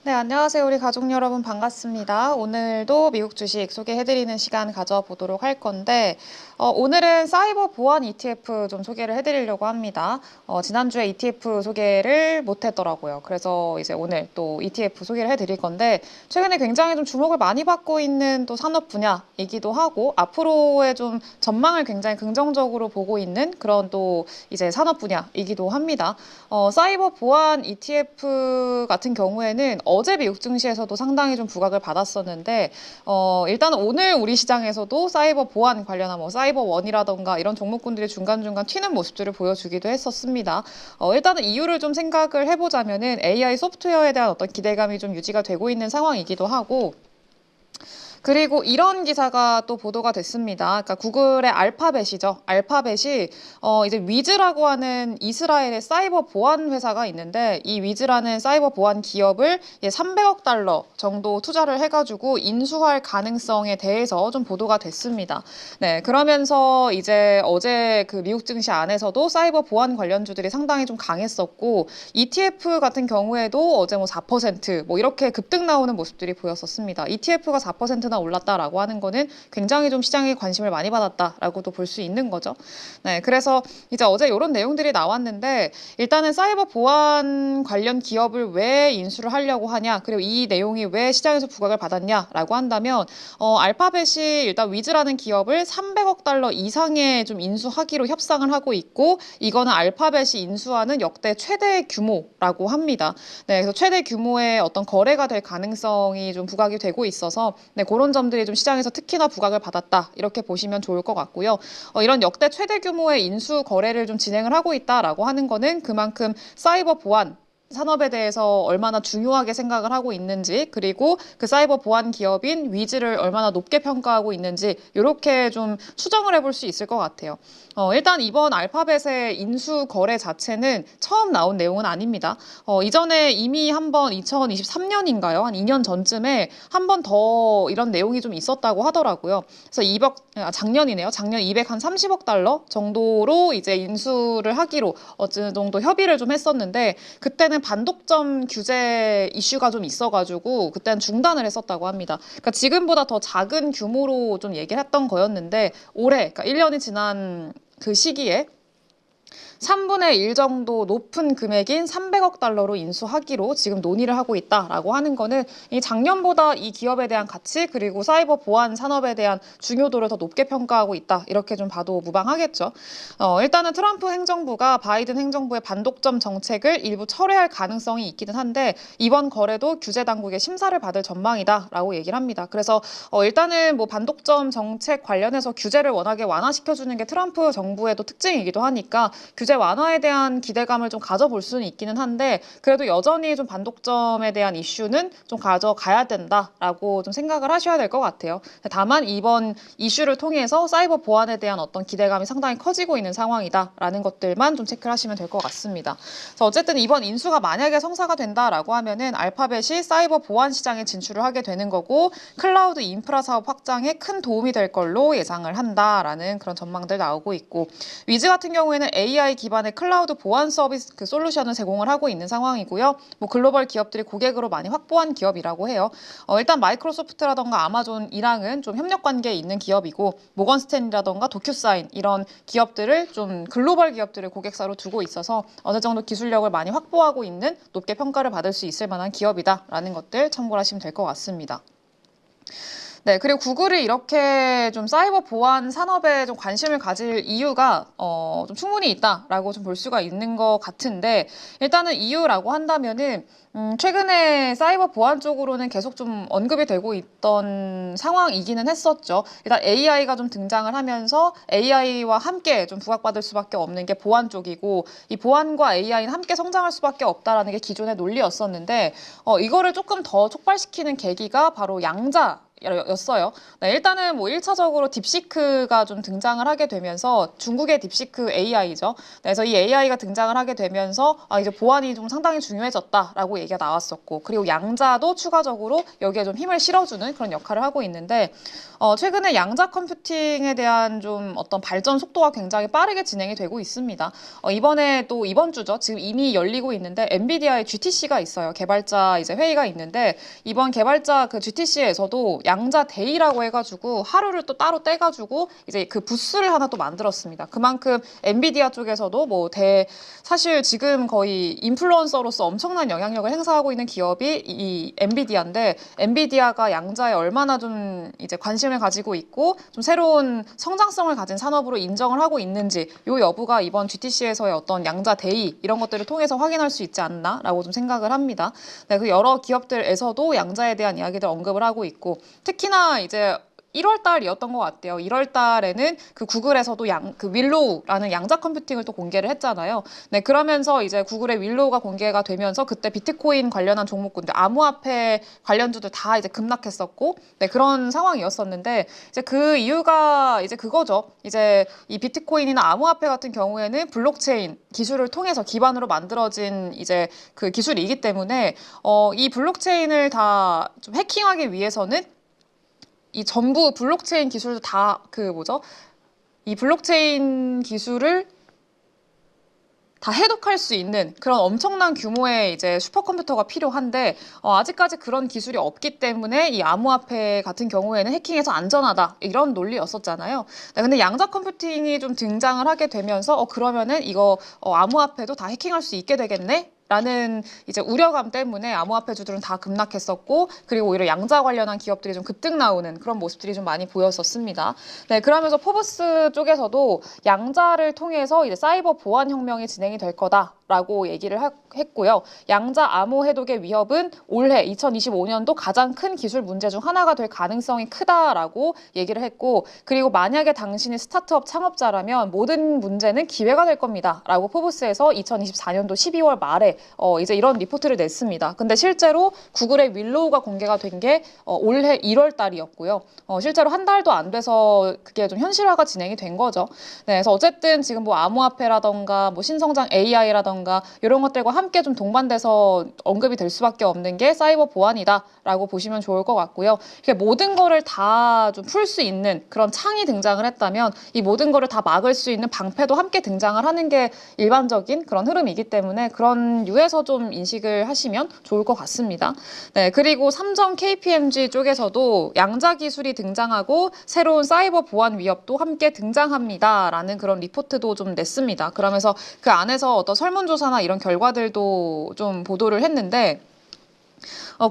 네, 안녕하세요. 우리 가족 여러분 반갑습니다. 오늘도 미국 주식 소개해드리는 시간 가져보도록 할 건데, 오늘은 사이버 보안 ETF 좀 소개를 해드리려고 합니다. 지난주에 ETF 소개를 못했더라고요. 그래서 이제 오늘 또 ETF 소개를 해드릴 건데, 최근에 굉장히 좀 주목을 많이 받고 있는 또 산업 분야이기도 하고, 앞으로의 좀 전망을 굉장히 긍정적으로 보고 있는 그런 또 이제 산업 분야이기도 합니다. 사이버 보안 ETF 같은 경우에는 어제 미국 증시에서도 상당히 좀 부각을 받았었는데, 일단은 오늘 우리 시장에서도 사이버 보안 관련한 뭐 사이버 원이라던가 이런 종목군들이 중간중간 튀는 모습들을 보여주기도 했었습니다. 일단은 이유를 좀 생각을 해보자면은 AI 소프트웨어에 대한 어떤 기대감이 좀 유지가 되고 있는 상황이기도 하고, 그리고 이런 기사가 또 보도가 됐습니다. 그러니까 구글의 알파벳이죠. 알파벳이 이제 위즈라고 하는 이스라엘의 사이버 보안 회사가 있는데, 이 위즈라는 사이버 보안 기업을 300억 달러 정도 투자를 해가지고 인수할 가능성에 대해서 좀 보도가 됐습니다. 네, 그러면서 이제 어제 그 미국 증시 안에서도 사이버 보안 관련주들이 상당히 좀 강했었고, ETF 같은 경우에도 어제 뭐 4% 이렇게 급등 나오는 모습들이 보였었습니다. ETF가 4%나 올랐다라고 하는 거는 굉장히 좀 시장에 관심을 많이 받았다라고도 볼 수 있는 거죠. 네, 그래서 이제 어제 이런 내용들이 나왔는데, 일단은 사이버 보안 관련 기업을 왜 인수를 하려고 하냐, 그리고 이 내용이 왜 시장에서 부각을 받았냐라고 한다면, 알파벳이 일단 위즈라는 기업을 300억 달러 이상의 좀 인수하기로 협상을 하고 있고, 이거는 알파벳이 인수하는 역대 최대 규모라고 합니다. 네, 그래서 최대 규모의 어떤 거래가 될 가능성이 좀 부각이 되고 있어서, 네, 그런 점들이 좀 시장에서 특히나 부각을 받았다, 이렇게 보시면 좋을 것 같고요. 이런 역대 최대 규모의 인수 거래를 좀 진행을 하고 있다라고 하는 거는 그만큼 사이버 보안 산업에 대해서 얼마나 중요하게 생각을 하고 있는지, 그리고 그 사이버 보안 기업인 위즈를 얼마나 높게 평가하고 있는지, 이렇게 좀 추정을 해볼 수 있을 것 같아요. 일단 이번 알파벳의 인수 거래 자체는 처음 나온 내용은 아닙니다. 이전에 이미 한번 2023년인가요? 한 2년 전쯤에 한 번 더 이런 내용이 좀 있었다고 하더라고요. 그래서 작년이네요. 작년 230억 달러 정도로 이제 인수를 하기로 어느 정도 협의를 좀 했었는데, 그때는 반독점 규제 이슈가 좀 있어가지고 그때는 중단을 했었다고 합니다. 그러니까 지금보다 더 작은 규모로 좀 얘기를 했던 거였는데, 올해, 그러니까 1년이 지난 그 시기에 3분의 1 정도 높은 금액인 300억 달러로 인수하기로 지금 논의를 하고 있다라고 하는 거는 이 작년보다 이 기업에 대한 가치, 그리고 사이버 보안 산업에 대한 중요도를 더 높게 평가하고 있다, 이렇게 좀 봐도 무방하겠죠. 일단은 트럼프 행정부가 바이든 행정부의 반독점 정책을 일부 철회할 가능성이 있기는 한데, 이번 거래도 규제 당국의 심사를 받을 전망이다라고 얘기를 합니다. 그래서 일단은 뭐 반독점 정책 관련해서 규제를 워낙에 완화시켜주는 게 트럼프 정부의 또 특징이기도 하니까 규제 완화에 대한 기대감을 좀 가져볼 수는 있기는 한데, 그래도 여전히 좀 반독점에 대한 이슈는 좀 가져가야 된다라고 좀 생각을 하셔야 될 것 같아요. 다만 이번 이슈를 통해서 사이버 보안에 대한 어떤 기대감이 상당히 커지고 있는 상황이다라는 것들만 좀 체크를 하시면 될 것 같습니다. 그래서 어쨌든 이번 인수가 만약에 성사가 된다라고 하면은 알파벳이 사이버 보안 시장에 진출을 하게 되는 거고, 클라우드 인프라 사업 확장에 큰 도움이 될 걸로 예상을 한다라는 그런 전망들 나오고 있고, 위즈 같은 경우에는 AI 기반의 클라우드 보안 서비스 그 솔루션을 제공을 하고 있는 상황이고요. 뭐 글로벌 기업들이 고객으로 많이 확보한 기업이라고 해요. 일단 마이크로소프트라던가 아마존이랑은 좀 협력 관계에 있는 기업이고, 모건스탠리라던가 도큐사인 이런 기업들을 좀 글로벌 기업들을 고객사로 두고 있어서 어느 정도 기술력을 많이 확보하고 있는, 높게 평가를 받을 수 있을 만한 기업이다라는 것들 참고를 하시면 될 것 같습니다. 네, 그리고 구글이 이렇게 좀 사이버 보안 산업에 좀 관심을 가질 이유가 좀 충분히 있다라고 좀 볼 수가 있는 것 같은데, 일단은 이유라고 한다면은 최근에 사이버 보안 쪽으로는 계속 좀 언급이 되고 있던 상황이기는 했었죠. 일단 AI가 좀 등장을 하면서 AI와 함께 좀 부각받을 수밖에 없는 게 보안 쪽이고, 이 보안과 AI는 함께 성장할 수밖에 없다라는 게 기존의 논리였었는데, 이거를 조금 더 촉발시키는 계기가 바로 양자 였어요. 네, 일단은 뭐 1차적으로 딥시크가 좀 등장을 하게 되면서 중국의 딥시크 AI죠. 그래서 이 AI가 등장을 하게 되면서 이제 보안이 좀 상당히 중요해졌다라고 얘기가 나왔었고, 그리고 양자도 추가적으로 여기에 좀 힘을 실어주는 그런 역할을 하고 있는데, 최근에 양자 컴퓨팅에 대한 좀 어떤 발전 속도가 굉장히 빠르게 진행이 되고 있습니다. 이번에 또 이번 주죠. 지금 이미 열리고 있는데 엔비디아의 GTC가 있어요. 개발자 이제 회의가 있는데 이번 개발자 그 GTC에서도 양자 데이라고 해가지고 하루를 또 따로 떼가지고 이제 그 부스를 하나 또 만들었습니다. 그만큼 엔비디아 쪽에서도 사실 지금 거의 인플루언서로서 엄청난 영향력을 행사하고 있는 기업이 이 엔비디아인데, 엔비디아가 양자에 얼마나 좀 이제 관심을 가지고 있고 좀 새로운 성장성을 가진 산업으로 인정을 하고 있는지 요 여부가 이번 GTC에서의 어떤 양자 데이 이런 것들을 통해서 확인할 수 있지 않나라고 좀 생각을 합니다. 네, 그 여러 기업들에서도 양자에 대한 이야기들 언급을 하고 있고, 특히나 이제 1월 달이었던 것 같아요. 1월 달에는 그 구글에서도 그 윌로우라는 양자 컴퓨팅을 또 공개를 했잖아요. 네, 그러면서 이제 구글의 윌로우가 공개가 되면서 그때 비트코인 관련한 종목군들, 암호화폐 관련주들 다 이제 급락했었고, 네, 그런 상황이었었는데, 이제 그 이유가 이제 그거죠. 이제 이 비트코인이나 암호화폐 같은 경우에는 블록체인 기술을 통해서 기반으로 만들어진 이제 그 기술이기 때문에, 이 블록체인을 다 좀 해킹하기 위해서는 이 전부 블록체인 기술도 다 이 블록체인 기술을 다 해독할 수 있는 그런 엄청난 규모의 이제 슈퍼컴퓨터가 필요한데, 아직까지 그런 기술이 없기 때문에 이 암호화폐 같은 경우에는 해킹해서 안전하다 이런 논리였었잖아요. 네, 근데 양자 컴퓨팅이 좀 등장을 하게 되면서 그러면은 이거 암호화폐도 다 해킹할 수 있게 되겠네? 라는 이제 우려감 때문에 암호화폐주들은 다 급락했었고, 그리고 오히려 양자 관련한 기업들이 좀 급등 나오는 그런 모습들이 좀 많이 보였었습니다. 네, 그러면서 포브스 쪽에서도 양자를 통해서 이제 사이버 보안 혁명이 진행이 될 거다라고 얘기를 했고요. 양자 암호 해독의 위협은 올해 2025년도 가장 큰 기술 문제 중 하나가 될 가능성이 크다라고 얘기를 했고, 그리고 만약에 당신이 스타트업 창업자라면 모든 문제는 기회가 될 겁니다라고 포브스에서 2024년도 12월 말에 이제 이런 리포트를 냈습니다. 근데 실제로 구글의 윌로우가 공개가 된 게 올해 1월 달이었고요. 실제로 한 달도 안 돼서 그게 좀 현실화가 진행이 된 거죠. 네, 그래서 어쨌든 지금 뭐 암호화폐라던가 뭐 신성장 AI라던가 이런 것들과 함께 좀 동반돼서 언급이 될 수밖에 없는 게 사이버 보안이다라고 보시면 좋을 것 같고요. 이렇게 모든 거를 다 좀 풀 수 있는 그런 창이 등장을 했다면 이 모든 거를 다 막을 수 있는 방패도 함께 등장을 하는 게 일반적인 그런 흐름이기 때문에 그런 유에서 좀 인식을 하시면 좋을 것 같습니다. 네, 그리고 삼성 KPMG 쪽에서도 양자 기술이 등장하고 새로운 사이버 보안 위협도 함께 등장합니다라는 그런 리포트도 좀 냈습니다. 그러면서 그 안에서 어떤 설문조사나 이런 결과들도 좀 보도를 했는데,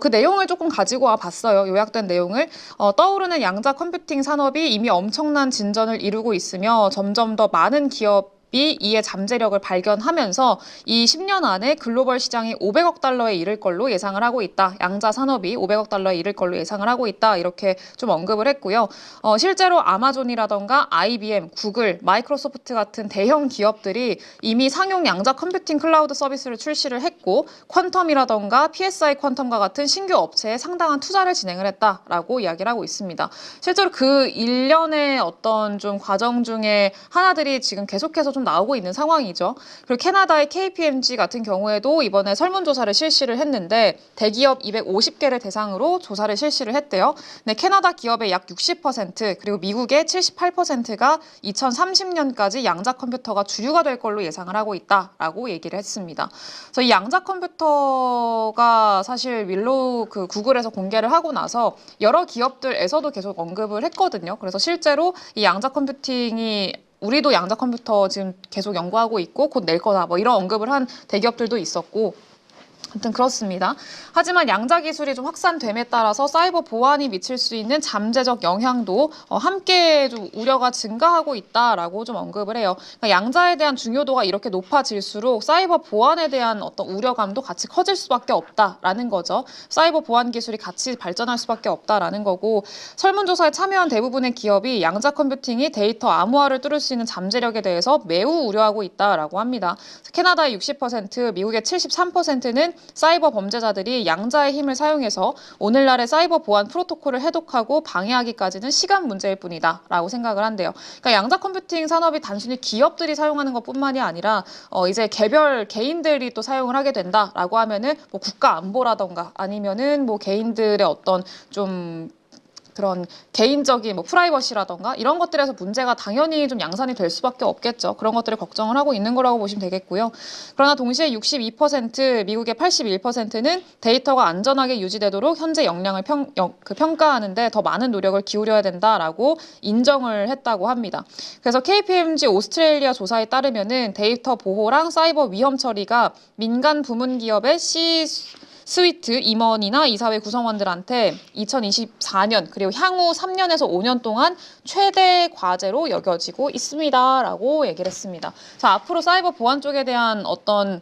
그 내용을 조금 가지고 와 봤어요. 요약된 내용을. 떠오르는 양자 컴퓨팅 산업이 이미 엄청난 진전을 이루고 있으며 점점 더 많은 기업이 이의 잠재력을 발견하면서 이 10년 안에 글로벌 시장이 500억 달러에 이를 걸로 예상을 하고 있다. 양자 산업이 500억 달러에 이를 걸로 예상을 하고 있다. 이렇게 좀 언급을 했고요. 실제로 아마존이라던가 IBM, 구글, 마이크로소프트 같은 대형 기업들이 이미 상용 양자 컴퓨팅 클라우드 서비스를 출시를 했고, 퀀텀이라던가 PSI 퀀텀과 같은 신규 업체에 상당한 투자를 진행을 했다라고 이야기를 하고 있습니다. 실제로 그 일련의 어떤 좀 과정 중에 하나들이 지금 계속해서 좀 나오고 있는 상황이죠. 그리고 캐나다의 KPMG 같은 경우에도 이번에 설문조사를 실시를 했는데 대기업 250개를 대상으로 조사를 실시를 했대요. 네, 캐나다 기업의 약 60%, 그리고 미국의 78%가 2030년까지 양자 컴퓨터가 주류가 될 걸로 예상을 하고 있다라고 얘기를 했습니다. 그래서 이 양자 컴퓨터가 사실 윌로우 그 구글에서 공개를 하고 나서 여러 기업들에서도 계속 언급을 했거든요. 그래서 실제로 이 양자 컴퓨팅이 우리도 양자 컴퓨터 지금 계속 연구하고 있고 곧 낼 거다 뭐 이런 언급을 한 대기업들도 있었고, 아무튼 그렇습니다. 하지만 양자 기술이 좀 확산됨에 따라서 사이버 보안이 미칠 수 있는 잠재적 영향도 함께 좀 우려가 증가하고 있다라고 좀 언급을 해요. 그러니까 양자에 대한 중요도가 이렇게 높아질수록 사이버 보안에 대한 어떤 우려감도 같이 커질 수밖에 없다라는 거죠. 사이버 보안 기술이 같이 발전할 수밖에 없다라는 거고, 설문조사에 참여한 대부분의 기업이 양자 컴퓨팅이 데이터 암호화를 뚫을 수 있는 잠재력에 대해서 매우 우려하고 있다라고 합니다. 캐나다의 60%, 미국의 73%는 보면은 사이버 범죄자들이 양자의 힘을 사용해서 오늘날의 사이버 보안 프로토콜을 해독하고 방해하기까지는 시간 문제일 뿐이다라고 생각을 한대요. 그러니까 양자 컴퓨팅 산업이 단순히 기업들이 사용하는 것뿐만이 아니라 이제 개별 개인들이 또 사용을 하게 된다라고 하면은 뭐 국가 안보라던가 아니면은 뭐 개인들의 어떤 좀 그런 개인적인 뭐 프라이버시라던가 이런 것들에서 문제가 당연히 좀 양산이 될 수밖에 없겠죠. 그런 것들을 걱정을 하고 있는 거라고 보시면 되겠고요. 그러나 동시에 62%, 미국의 81%는 데이터가 안전하게 유지되도록 현재 역량을 평가하는데 더 많은 노력을 기울여야 된다라고 인정을 했다고 합니다. 그래서 KPMG 오스트레일리아 조사에 따르면은 데이터 보호랑 사이버 위험 처리가 민간 부문 기업의 스위트 임원이나 이사회 구성원들한테 2024년 그리고 향후 3년에서 5년 동안 최대 과제로 여겨지고 있습니다라고 얘기를 했습니다. 자, 앞으로 사이버 보안 쪽에 대한 어떤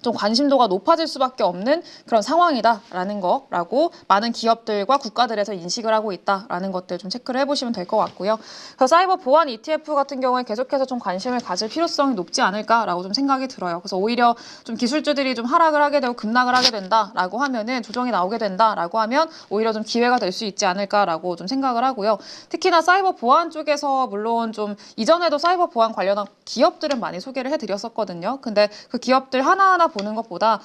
좀 관심도가 높아질 수밖에 없는 그런 상황이다라는 거라고 많은 기업들과 국가들에서 인식을 하고 있다라는 것들 좀 체크를 해보시면 될 것 같고요. 그래서 사이버 보안 ETF 같은 경우에 계속해서 좀 관심을 가질 필요성이 높지 않을까라고 좀 생각이 들어요. 그래서 오히려 좀 기술주들이 좀 하락을 하게 되고 급락을 하게 된다라고 하면은 조정이 나오게 된다라고 하면 오히려 좀 기회가 될 수 있지 않을까라고 좀 생각을 하고요. 특히나 사이버 보안 쪽에서 물론 좀 이전에도 사이버 보안 관련한 기업들은 많이 소개를 해드렸었거든요. 근데 그 기업들 하나하나 보는 것보다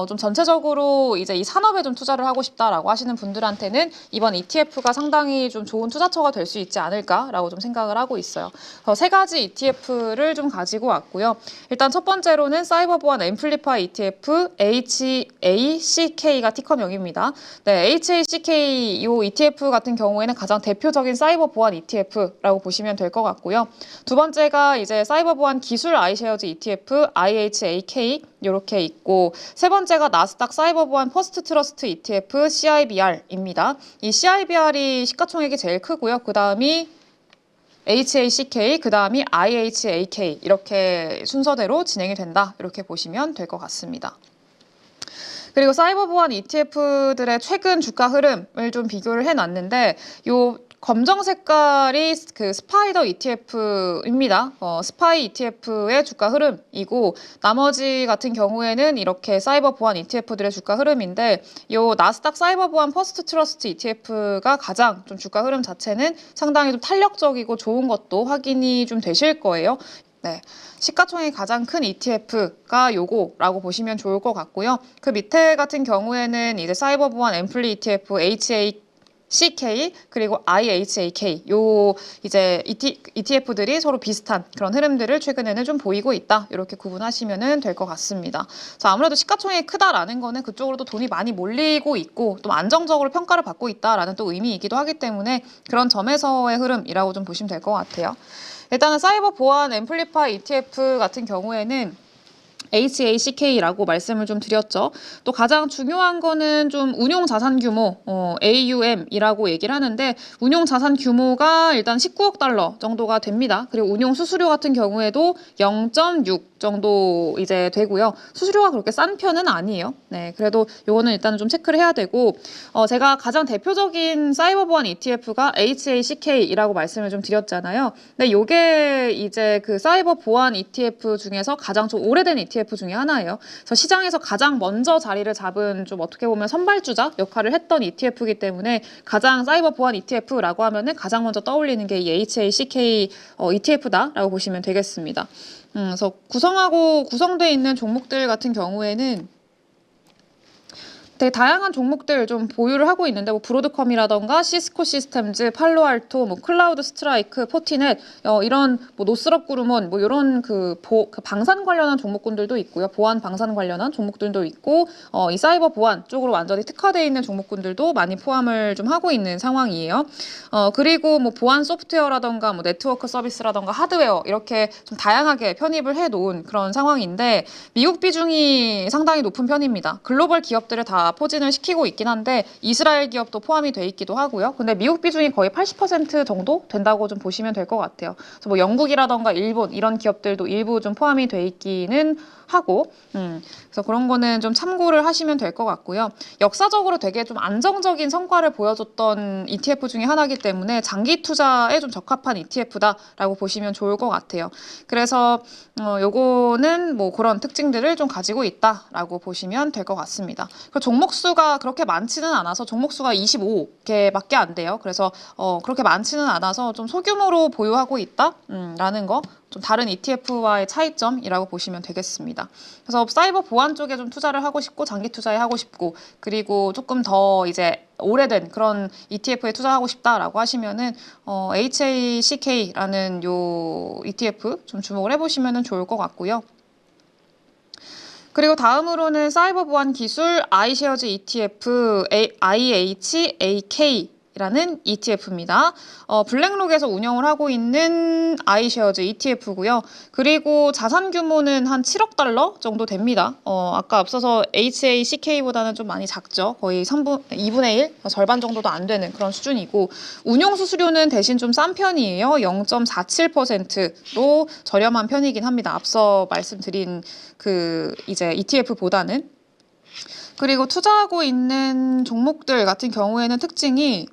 좀 전체적으로 이제 이 산업에 좀 투자를 하고 싶다라고 하시는 분들한테는 이번 ETF가 상당히 좀 좋은 투자처가 될 수 있지 않을까라고 좀 생각을 하고 있어요. 세 가지 ETF를 좀 가지고 왔고요. 일단 첫 번째로는 사이버 보안 앰플리파이 ETF HACK가 티커명입니다. 네, HACK 이 ETF 같은 경우에는 가장 대표적인 사이버 보안 ETF라고 보시면 될 것 같고요. 두 번째가 이제 사이버 보안 기술 아이쉐어즈 ETF IHAK 이렇게 있고 세 번째가 나스닥 사이버 보안 퍼스트 트러스트 ETF CIBR입니다. 이 CIBR이 시가총액이 제일 크고요. 그 다음이 HACK, 그 다음이 IHAK 이렇게 순서대로 진행이 된다. 이렇게 보시면 될 것 같습니다. 그리고 사이버 보안 ETF들의 최근 주가 흐름을 좀 비교를 해놨는데 요 검정 색깔이 그 스파이더 ETF입니다. 스파이 ETF의 주가 흐름이고 나머지 같은 경우에는 이렇게 사이버 보안 ETF들의 주가 흐름인데 요 나스닥 사이버 보안 퍼스트 트러스트 ETF가 가장 좀 주가 흐름 자체는 상당히 좀 탄력적이고 좋은 것도 확인이 좀 되실 거예요. 네, 시가총액이 가장 큰 ETF가 요거라고 보시면 좋을 것 같고요. 그 밑에 같은 경우에는 이제 사이버 보안 앰플리 ETF HACK 그리고 IHAK 요 이제 ETF들이 서로 비슷한 그런 흐름들을 최근에는 좀 보이고 있다. 이렇게 구분하시면 될 것 같습니다. 자, 아무래도 시가총액이 크다라는 거는 그쪽으로도 돈이 많이 몰리고 있고 또 안정적으로 평가를 받고 있다라는 또 의미이기도 하기 때문에 그런 점에서의 흐름이라고 좀 보시면 될 것 같아요. 일단은 사이버 보안 앰플리파이 ETF 같은 경우에는 HACK라고 말씀을 좀 드렸죠. 또 가장 중요한 거는 좀 운용 자산 규모, AUM이라고 얘기를 하는데 운용 자산 규모가 일단 19억 달러 정도가 됩니다. 그리고 운용 수수료 같은 경우에도 0.6 정도 이제 되고요. 수수료가 그렇게 싼 편은 아니에요. 네, 그래도 요거는 일단은 좀 체크를 해야 되고 제가 가장 대표적인 사이버 보안 ETF가 HACK이라고 말씀을 좀 드렸잖아요. 근데 요게 이제 그 사이버 보안 ETF 중에서 가장 좀 오래된 ETF 중에 하나예요. 그래서 시장에서 가장 먼저 자리를 잡은 좀 어떻게 보면 선발주자 역할을 했던 ETF이기 때문에 가장 사이버 보안 ETF라고 하면은 가장 먼저 떠올리는 게 이 HACK ETF다라고 보시면 되겠습니다. 그래서 구성되어 있는 종목들 같은 경우에는 되게 다양한 종목들 좀 보유를 하고 있는데 뭐 브로드컴이라던가 시스코 시스템즈, 팔로알토, 뭐 클라우드 스트라이크, 포티넷 이런 뭐 노스럽 그루먼 뭐 이런 그 방산 관련한 종목군들도 있고요. 보안 방산 관련한 종목들도 있고 이 사이버 보안 쪽으로 완전히 특화되어 있는 종목군들도 많이 포함을 좀 하고 있는 상황이에요. 그리고 뭐 보안 소프트웨어라던가 뭐 네트워크 서비스라던가 하드웨어 이렇게 좀 다양하게 편입을 해 놓은 그런 상황인데 미국 비중이 상당히 높은 편입니다. 글로벌 기업들을 다 포진을 시키고 있긴 한데 이스라엘 기업도 포함이 돼 있기도 하고요. 근데 미국 비중이 거의 80% 정도 된다고 좀 보시면 될 것 같아요. 그래서 뭐 영국이라던가 일본 이런 기업들도 일부 좀 포함이 돼 있기는 하고, 그래서 그런 거는 좀 참고를 하시면 될 것 같고요. 역사적으로 되게 좀 안정적인 성과를 보여줬던 ETF 중에 하나이기 때문에 장기 투자에 좀 적합한 ETF다라고 보시면 좋을 것 같아요. 그래서 요거는 뭐 그런 특징들을 좀 가지고 있다라고 보시면 될 것 같습니다. 그리고 종목 수가 그렇게 많지는 않아서 종목 수가 25개밖에 안 돼요. 그래서 그렇게 많지는 않아서 좀 소규모로 보유하고 있다라는 거. 좀 다른 ETF와의 차이점이라고 보시면 되겠습니다. 그래서 사이버 보안 쪽에 좀 투자를 하고 싶고 장기 투자에 하고 싶고 그리고 조금 더 이제 오래된 그런 ETF에 투자하고 싶다라고 하시면은 HACK라는 요 ETF 좀 주목을 해보시면 좋을 것 같고요. 그리고 다음으로는 사이버 보안 기술 iShares ETF IHAK 라는 ETF입니다. 블랙록에서 운영을 하고 있는 iShares ETF고요. 그리고 자산 규모는 한 7억 달러 정도 됩니다. 아까 앞서서 HACK보다는 좀 많이 작죠. 거의 2분의 1, 절반 정도도 안 되는 그런 수준이고 운용 수수료는 대신 좀 싼 편이에요. 0.47%로 저렴한 편이긴 합니다. 앞서 말씀드린 그 이제 ETF보다는. 그리고 투자하고 있는 종목들 같은 경우에는 특징이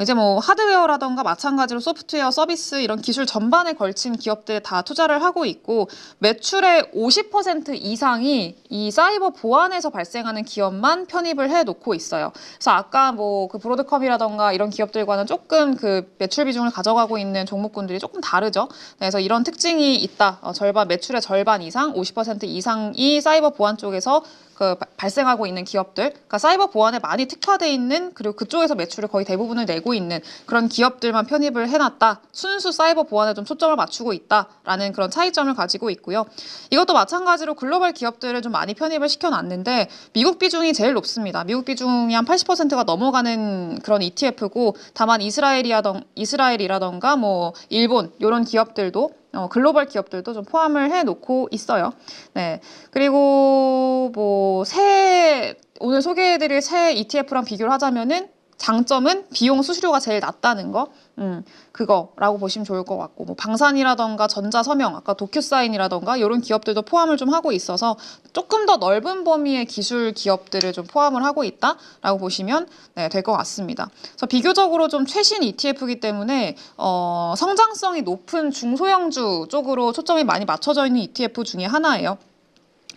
이제 뭐 하드웨어라던가 마찬가지로 소프트웨어 서비스 이런 기술 전반에 걸친 기업들에 다 투자를 하고 있고 매출의 50% 이상이 이 사이버 보안에서 발생하는 기업만 편입을 해 놓고 있어요. 그래서 아까 뭐 그 브로드컴이라던가 이런 기업들과는 조금 그 매출 비중을 가져가고 있는 종목군들이 조금 다르죠. 그래서 이런 특징이 있다. 매출의 절반 이상, 50% 이상이 사이버 보안 쪽에서 발생하고 있는 기업들, 그러니까 사이버 보안에 많이 특화돼 있는 그리고 그쪽에서 매출을 거의 대부분을 내고 있는 그런 기업들만 편입을 해놨다. 순수 사이버 보안에 좀 초점을 맞추고 있다라는 그런 차이점을 가지고 있고요. 이것도 마찬가지로 글로벌 기업들을 좀 많이 편입을 시켜놨는데 미국 비중이 제일 높습니다. 미국 비중이 한 80%가 넘어가는 그런 ETF고 다만 이스라엘이라던가 뭐 일본 이런 기업들도 글로벌 기업들도 좀 포함을 해 놓고 있어요. 네. 그리고 뭐 오늘 소개해드릴 새 ETF랑 비교를 하자면은 장점은 비용 수수료가 제일 낮다는 거, 그거라고 보시면 좋을 것 같고, 뭐 방산이라던가 전자서명, 아까 도큐사인이라던가 이런 기업들도 포함을 좀 하고 있어서 조금 더 넓은 범위의 기술 기업들을 좀 포함을 하고 있다라고 보시면 될 것 같습니다. 그래서 비교적으로 좀 최신 ETF이기 때문에 성장성이 높은 중소형주 쪽으로 초점이 많이 맞춰져 있는 ETF 중에 하나예요.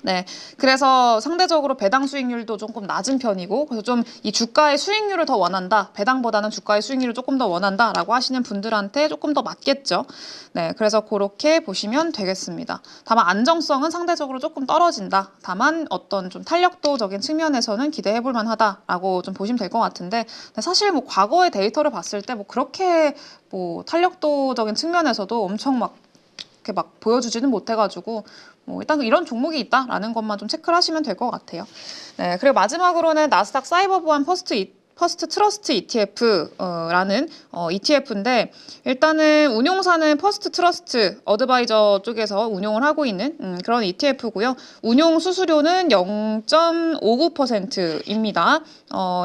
네, 그래서 상대적으로 배당 수익률도 조금 낮은 편이고 그래서 좀 이 주가의 수익률을 더 원한다. 배당보다는 주가의 수익률을 조금 더 원한다라고 하시는 분들한테 조금 더 맞겠죠. 네, 그래서 그렇게 보시면 되겠습니다. 다만 안정성은 상대적으로 조금 떨어진다. 다만 어떤 좀 탄력도적인 측면에서는 기대해 볼 만하다라고 좀 보시면 될 것 같은데 사실 뭐 과거의 데이터를 봤을 때 뭐 그렇게 뭐 탄력도적인 측면에서도 엄청 이렇게 막 보여주지는 못해가지고 일단 이런 종목이 있다라는 것만 좀 체크를 하시면 될 것 같아요. 네, 그리고 마지막으로는 나스닥 사이버 보안 퍼스트 트러스트 ETF라는 ETF인데 일단은 운용사는 퍼스트 트러스트 어드바이저 쪽에서 운용을 하고 있는 그런 ETF고요. 운용 수수료는 0.59%입니다.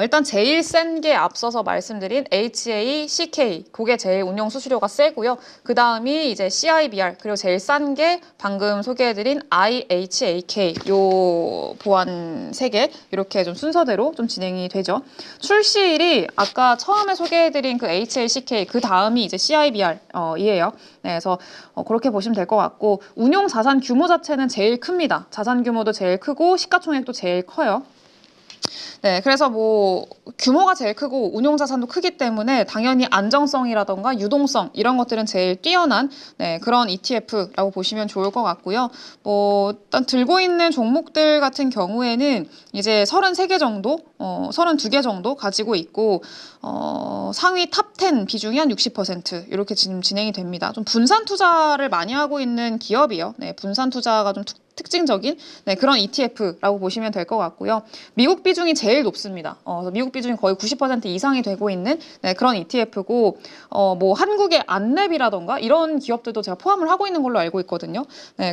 일단 제일 센 게 앞서서 말씀드린 HACK 그게 제일 운용 수수료가 세고요. 그 다음이 이제 CIBR 그리고 제일 싼 게 방금 소개해드린 IHAK 요 보안 3개 이렇게 좀 순서대로 좀 진행이 되죠. 출시일이 아까 처음에 소개해드린 그 HLCK 그 다음이 이제 CIBR이에요. 네, 그래서 그렇게 보시면 될 것 같고 운용 자산 규모 자체는 제일 큽니다. 자산 규모도 제일 크고 시가총액도 제일 커요. 네, 그래서 뭐 규모가 제일 크고 운용 자산도 크기 때문에 당연히 안정성이라던가 유동성 이런 것들은 제일 뛰어난 그런 ETF라고 보시면 좋을 것 같고요. 뭐 일단 들고 있는 종목들 같은 경우에는 이제 33개 정도, 32개 정도 가지고 있고 상위 탑 10 비중이 한 60% 이렇게 지금 진행이 됩니다. 좀 분산 투자를 많이 하고 있는 기업이요. 네, 분산 투자가 좀 특징적인 그런 ETF라고 보시면 될 것 같고요. 미국 비중이 제일 높습니다. 미국 비중이 거의 90% 이상이 되고 있는 그런 ETF고 뭐 한국의 안랩이라던가 이런 기업들도 제가 포함을 하고 있는 걸로 알고 있거든요.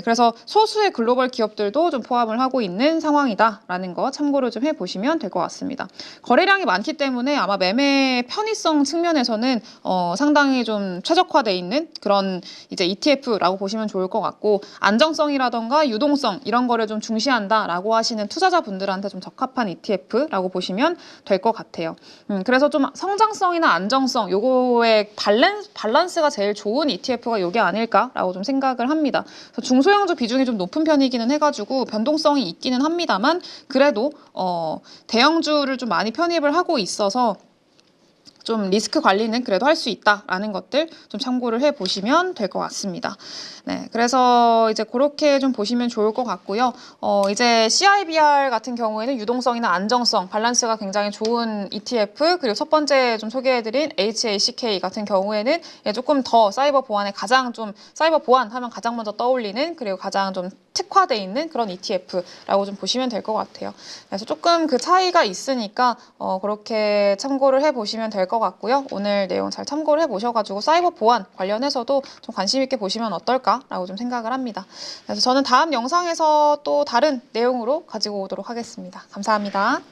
그래서 소수의 글로벌 기업들도 좀 포함을 하고 있는 상황이다라는 거 참고를 좀 해보시면 될 것 같습니다. 거래량이 많기 때문에 아마 매매 편의성 측면에서는 상당히 좀 최적화되어 있는 그런 이제 ETF라고 보시면 좋을 것 같고 안정성이라던가 유동성 이런 거를 좀 중시한다라고 하시는 투자자분들한테 좀 적합한 ETF라고 보시면 될 것 같아요. 그래서 좀 성장성이나 안정성 요거의 밸런스가 제일 좋은 ETF가 요게 아닐까라고 좀 생각을 합니다. 그래서 중소형주 비중이 좀 높은 편이기는 해가지고 변동성이 있기는 합니다만 그래도 대형주를 좀 많이 편입을 하고 있어서 좀 리스크 관리는 그래도 할 수 있다라는 것들 좀 참고를 해보시면 될 것 같습니다. 그래서 이제 그렇게 좀 보시면 좋을 것 같고요. 이제 CIBR 같은 경우에는 유동성이나 안정성, 밸런스가 굉장히 좋은 ETF, 그리고 첫 번째 좀 소개해드린 HACK 같은 경우에는 조금 더 사이버 보안에 가장 좀 사이버 보안 하면 가장 먼저 떠올리는 그리고 가장 좀 특화되어 있는 그런 ETF라고 좀 보시면 될 것 같아요. 그래서 조금 그 차이가 있으니까 그렇게 참고를 해보시면 될 것 같고요. 오늘 내용 잘 참고를 해보셔가지고 사이버 보안 관련해서도 좀 관심 있게 보시면 어떨까라고 좀 생각을 합니다. 그래서 저는 다음 영상에서 또 다른 내용으로 가지고 오도록 하겠습니다. 감사합니다.